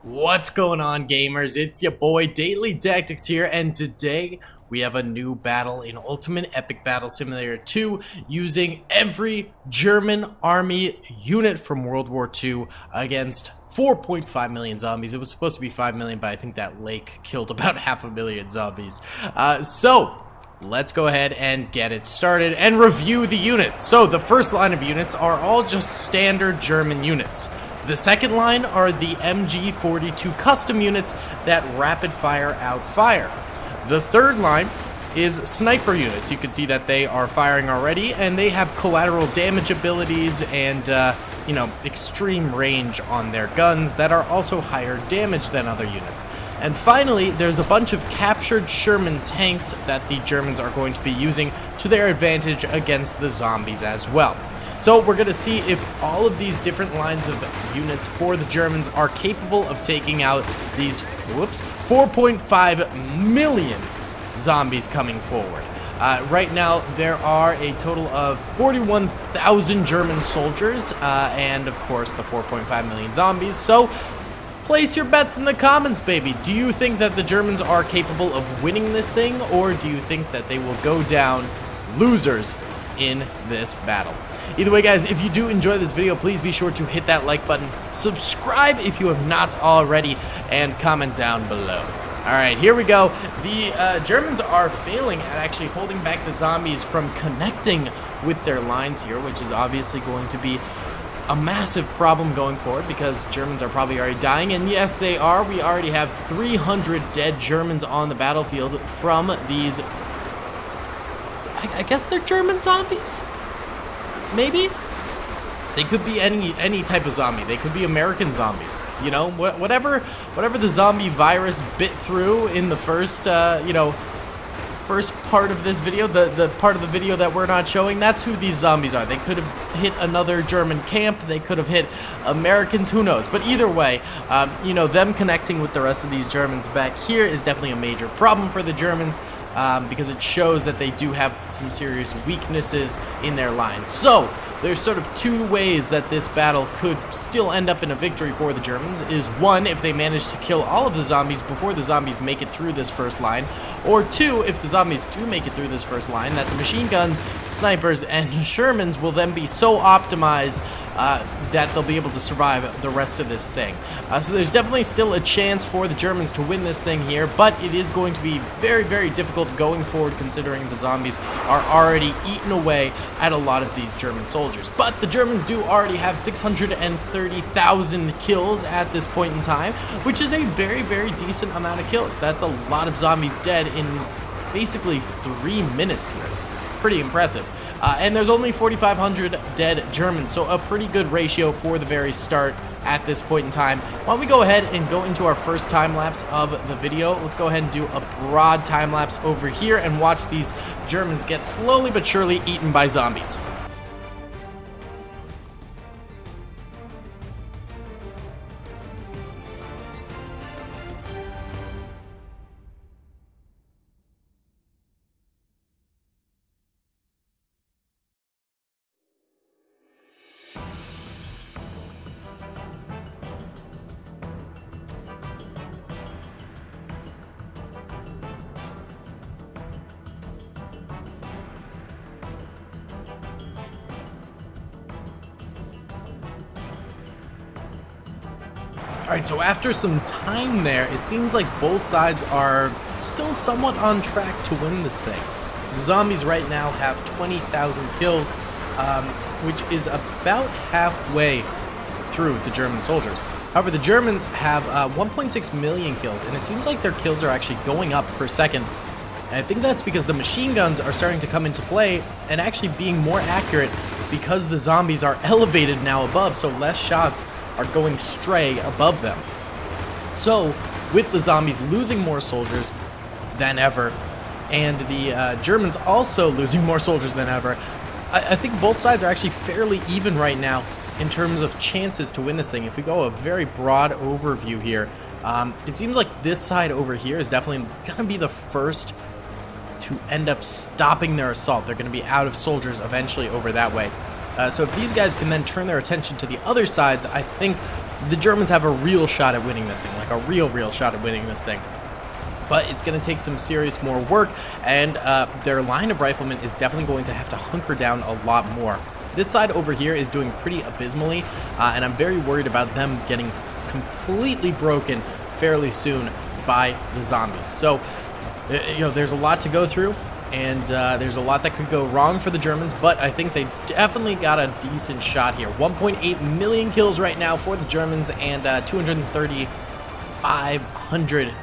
What's going on, gamers? It's your boy Daily Tactics here, and today we have a new battle in Ultimate Epic Battle Simulator 2 using every German army unit from World War II against 4.5 million zombies. It was supposed to be 5 million, but I think that lake killed about 500,000 zombies. So let's go ahead and get it started and review the units. So the first line of units are all just standard German units. The second line are the MG42 custom units that rapid fire out fire. The third line is sniper units. You can see that they are firing already, and they have collateral damage abilities and extreme range on their guns that are also higher damage than other units. And finally, there's a bunch of captured Sherman tanks that the Germans are going to be using to their advantage against the zombies as well. So we're going to see if all of these different lines of units for the Germans are capable of taking out these 4.5 million zombies coming forward. Right now, there are a total of 41,000 German soldiers and, of course, the 4.5 million zombies. So place your bets in the comments, baby. Do you think that the Germans are capable of winning this thing, or do you think that they will go down losers in this battle? Either way, guys, if you do enjoy this video, please be sure to hit that like button, subscribe if you have not already, and comment down below. Alright, here we go. The Germans are failing at actually holding back the zombies from connecting with their lines here, which is obviously going to be a massive problem going forward because Germans are probably already dying, and yes, they are. We already have 300 dead Germans on the battlefield from these, I guess they're German zombies? Maybe? They could be any type of zombie. They could be American zombies. You know, whatever the zombie virus bit through in the first, first part of this video, the part of the video that we're not showing, that's who these zombies are. They could have hit another German camp. They could have hit Americans. Who knows? But either way, them connecting with the rest of these Germans back here is definitely a major problem for the Germans. Because it shows that they do have some serious weaknesses in their lines. So there's sort of two ways that this battle could still end up in a victory for the Germans. Is one, if they manage to kill all of the zombies before the zombies make it through this first line, or two, if the zombies do make it through this first line, that the machine guns, snipers, and Shermans will then be so optimized that they'll be able to survive the rest of this thing. So there's definitely still a chance for the Germans to win this thing here, but it is going to be very, very difficult going forward considering the zombies are already eating away at a lot of these German soldiers. But the Germans do already have 630,000 kills at this point in time, which is a very, very decent amount of kills. That's a lot of zombies dead in basically 3 minutes here. Pretty impressive. And there's only 4,500 dead Germans, so a pretty good ratio for the very start at this point in time. Why don't we go ahead and go into our first time lapse of the video. Let's go ahead and do a broad time lapse over here and watch these Germans get slowly but surely eaten by zombies. Alright, so after some time there, it seems like both sides are still somewhat on track to win this thing. The zombies right now have 20,000 kills, which is about halfway through the German soldiers. However, the Germans have 1.6 million kills, and it seems like their kills are actually going up per second. And I think that's because the machine guns are starting to come into play and actually being more accurate because the zombies are elevated now above, so less shots are going stray above them. So, with the zombies losing more soldiers than ever, and the Germans also losing more soldiers than ever, I think both sides are actually fairly even right now in terms of chances to win this thing. If we go a very broad overview here, it seems like this side over here is definitely going to be the first to end up stopping their assault. They're going to be out of soldiers eventually over that way. So if these guys can then turn their attention to the other sides, I think the Germans have a real shot at winning this thing, like a real shot at winning this thing. But it's going to take some serious more work, and their line of riflemen is definitely going to have to hunker down a lot more. This side over here is doing pretty abysmally, and I'm very worried about them getting completely broken fairly soon by the zombies. So, you know, there's a lot to go through, and there's a lot that could go wrong for the Germans, but I think they definitely got a decent shot here. 1.8 million kills right now for the Germans, and 23,500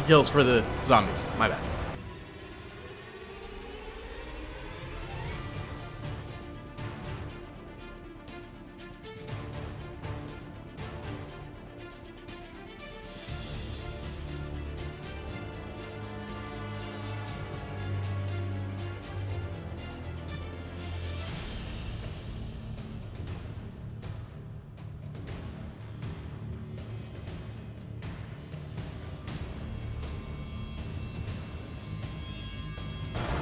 kills for the zombies. My bad.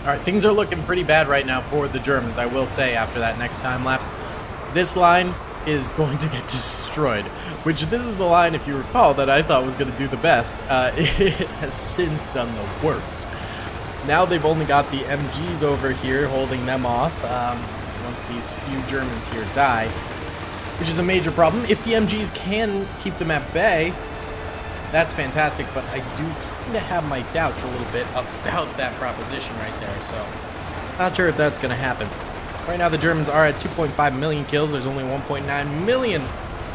Alright, things are looking pretty bad right now for the Germans, I will say, after that next time lapse. This line is going to get destroyed, which this is the line, if you recall, that I thought was going to do the best. It has since done the worst. Now they've only got the MGs over here holding them off once these few Germans here die, which is a major problem. If the MGs can keep them at bay, that's fantastic, but I do kind of have my doubts a little bit about that proposition right there, so not sure if that's going to happen. Right now the Germans are at 2.5 million kills. There's only 1.9 million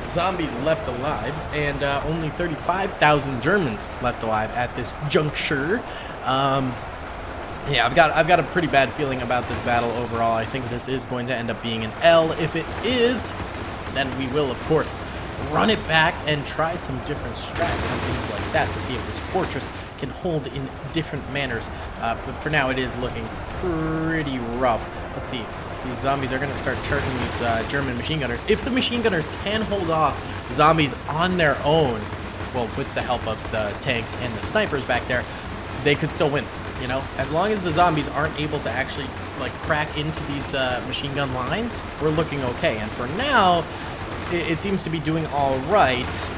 zombies left alive, and only 35,000 Germans left alive at this juncture. Yeah, I've got a pretty bad feeling about this battle overall. I think this is going to end up being an L. If it is, then we will, of course, run it back and try some different strats and things like that to see if this fortress can hold in different manners. But for now, it is looking pretty rough. Let's see. These zombies are going to start charging these German machine gunners. If the machine gunners can hold off zombies on their own, well, with the help of the tanks and the snipers back there, they could still win this, you know? As long as the zombies aren't able to actually, like, crack into these machine gun lines, we're looking okay. And for now, it seems to be doing all right,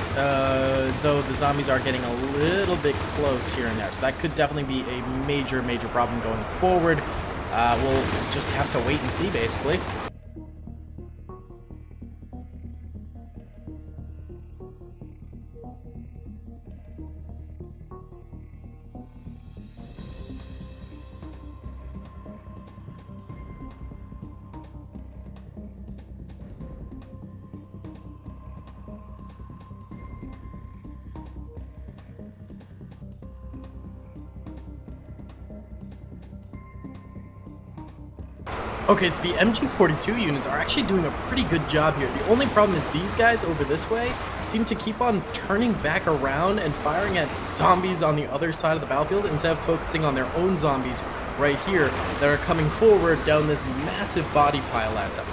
though the zombies are getting a little bit close here and there. So that could definitely be a major problem going forward. We'll just have to wait and see, basically. Okay, so the MG42 units are actually doing a pretty good job here. The only problem is these guys over this way seem to keep on turning back around and firing at zombies on the other side of the battlefield instead of focusing on their own zombies right here that are coming forward down this massive body pile at them.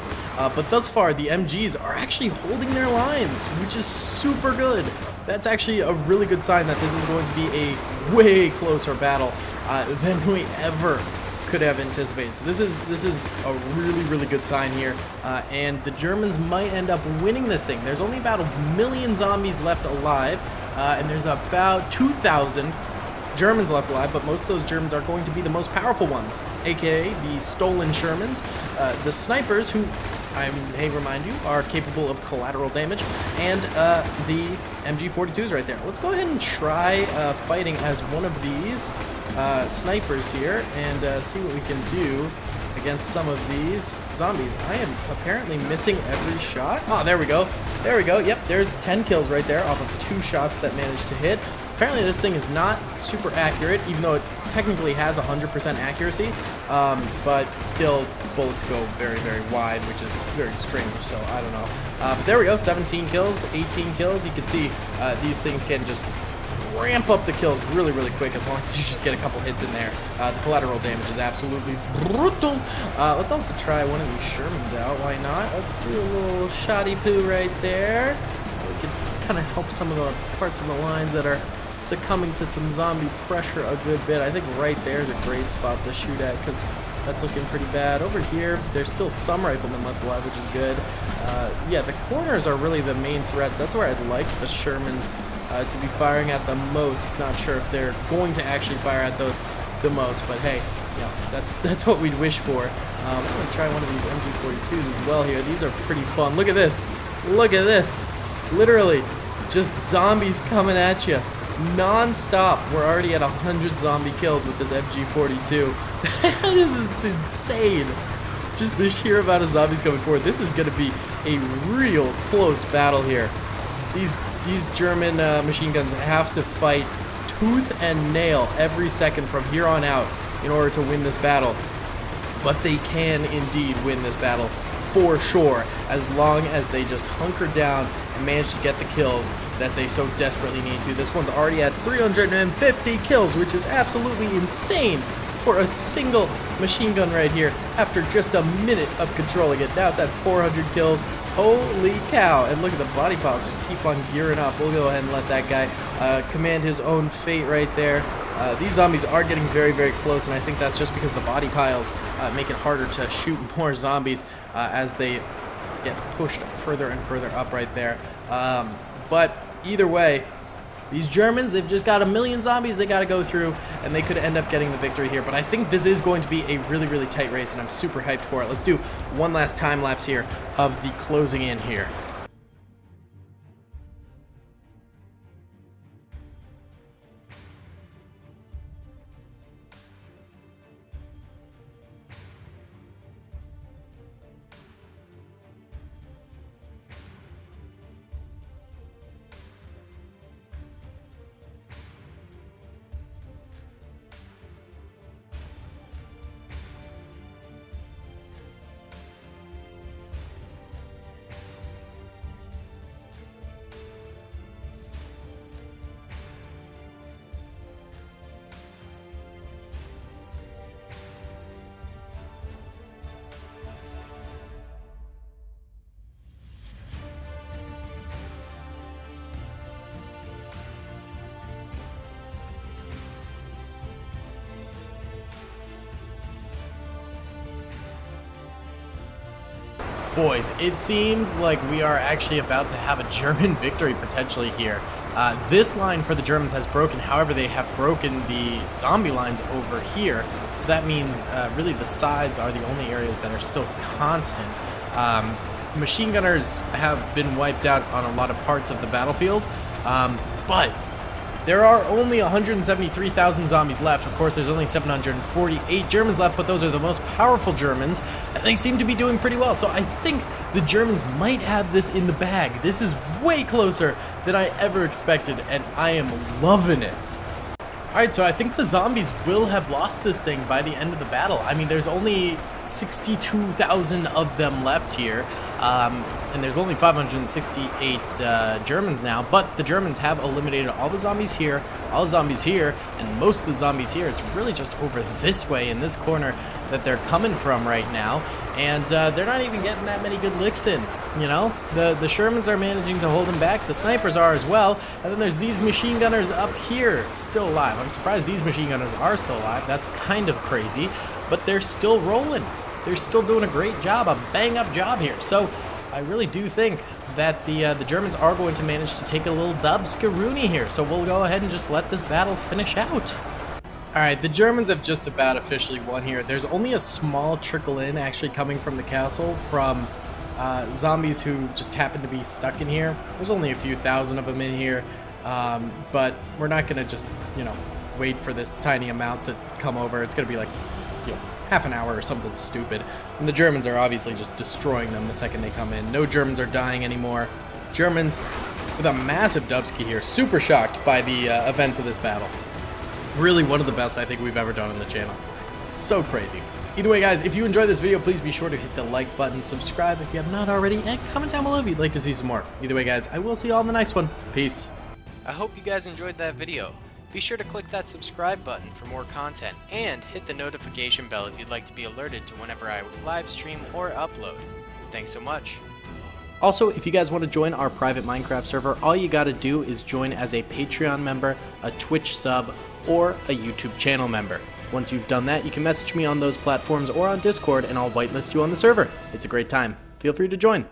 But thus far, the MGs are actually holding their lines, which is super good. That's actually a really good sign that this is going to be a way closer battle than we ever could have anticipated. So this is a really good sign here, and the Germans might end up winning this thing. There's only about 1 million zombies left alive, and there's about 2,000 Germans left alive, but most of those Germans are going to be the most powerful ones, aka the stolen Shermans, the snipers, who I may remind you are capable of collateral damage, and the MG42s right there. Let's go ahead and try fighting as one of these snipers here and see what we can do against some of these zombies. I am apparently missing every shot. Oh, there we go. There we go. Yep, there's 10 kills right there off of 2 shots that managed to hit. Apparently this thing is not super accurate, even though it technically has 100% accuracy, but still bullets go very wide, which is very strange, so I don't know. But there we go, 17 kills, 18 kills. You can see these things can just ramp up the kills really quick as long as you just get a couple hits in there. The collateral damage is absolutely brutal. Let's also try one of these Shermans out, why not? Let's do a little shoddy poo right there. We can kind of help some of the parts of the lines that are succumbing to some zombie pressure a good bit. I think right there is a great spot to shoot at, because That's looking pretty bad. Over here, there's still some riflemen left alive, which is good. Yeah, the corners are really the main threats. That's where I'd like the Shermans to be firing at the most. Not sure if they're going to actually fire at those the most, but hey, yeah, that's what we'd wish for. I'm going to try one of these MG42s as well here. These are pretty fun. Look at this. Look at this. Literally, just zombies coming at you non-stop. We're already at 100 zombie kills with this MG42. This is insane. Just the sheer amount of zombies coming forward. This is going to be a real close battle here. These German machine guns have to fight tooth and nail every second from here on out in order to win this battle. But they can indeed win this battle for sure, as long as they just hunker down and manage to get the kills that they so desperately need to. This one's already at 350 kills, which is absolutely insane for a single machine gun right here after just a minute of controlling it. Now it's at 400 kills. Holy cow. And look at the body piles just keep on gearing up. We'll go ahead and let that guy command his own fate right there. These zombies are getting very, very close, and I think that's just because the body piles make it harder to shoot more zombies as they get pushed further and further up right there. But either way, these Germans, they've just got a million zombies they got to go through, and they could end up getting the victory here. But I think this is going to be a really, really tight race, and I'm super hyped for it. Let's do one last time lapse here of the closing in here. Boys, it seems like we are actually about to have a German victory potentially here. This line for the Germans has broken, however they have broken the zombie lines over here, so that means really the sides are the only areas that are still constant. Machine gunners have been wiped out on a lot of parts of the battlefield, but there are only 173,000 zombies left. Of course, there's only 748 Germans left, but those are the most powerful Germans, and they seem to be doing pretty well. So I think the Germans might have this in the bag. This is way closer than I ever expected, and I am loving it. Alright, so I think the zombies will have lost this thing by the end of the battle. I mean, there's only 62,000 of them left here, and there's only 568 Germans now, but the Germans have eliminated all the zombies here, and most of the zombies here. It's really just over this way in this corner that they're coming from right now, and they're not even getting that many good licks in. You know, the Shermans are managing to hold them back, the snipers are as well, and then there's these machine gunners up here still alive. I'm surprised these machine gunners are still alive. That's kind of crazy, but they're still rolling. They're still doing a great job, a bang-up job here. So I really do think that the Germans are going to manage to take a little dub-scaroony here. So we'll go ahead and just let this battle finish out. Alright, the Germans have just about officially won here. There's only a small trickle in actually coming from the castle from zombies who just happen to be stuck in here. There's only a few thousand of them in here, but we're not going to just, you know, wait for this tiny amount to come over. It's going to be like, you know, half an hour or something stupid. And the Germans are obviously just destroying them the second they come in. No Germans are dying anymore. Germans with a massive dubski here. Super shocked by the events of this battle. Really one of the best I think we've ever done on the channel. So crazy. Either way, guys, if you enjoyed this video, please be sure to hit the like button, subscribe if you have not already, and comment down below if you'd like to see some more. Either way, guys, I will see you all in the next one. Peace. I hope you guys enjoyed that video. Be sure to click that subscribe button for more content, and hit the notification bell if you'd like to be alerted to whenever I live stream or upload. Thanks so much. Also, if you guys want to join our private Minecraft server, all you gotta do is join as a Patreon member, a Twitch sub, or a YouTube channel member. Once you've done that, you can message me on those platforms or on Discord, and I'll whitelist you on the server. It's a great time. Feel free to join.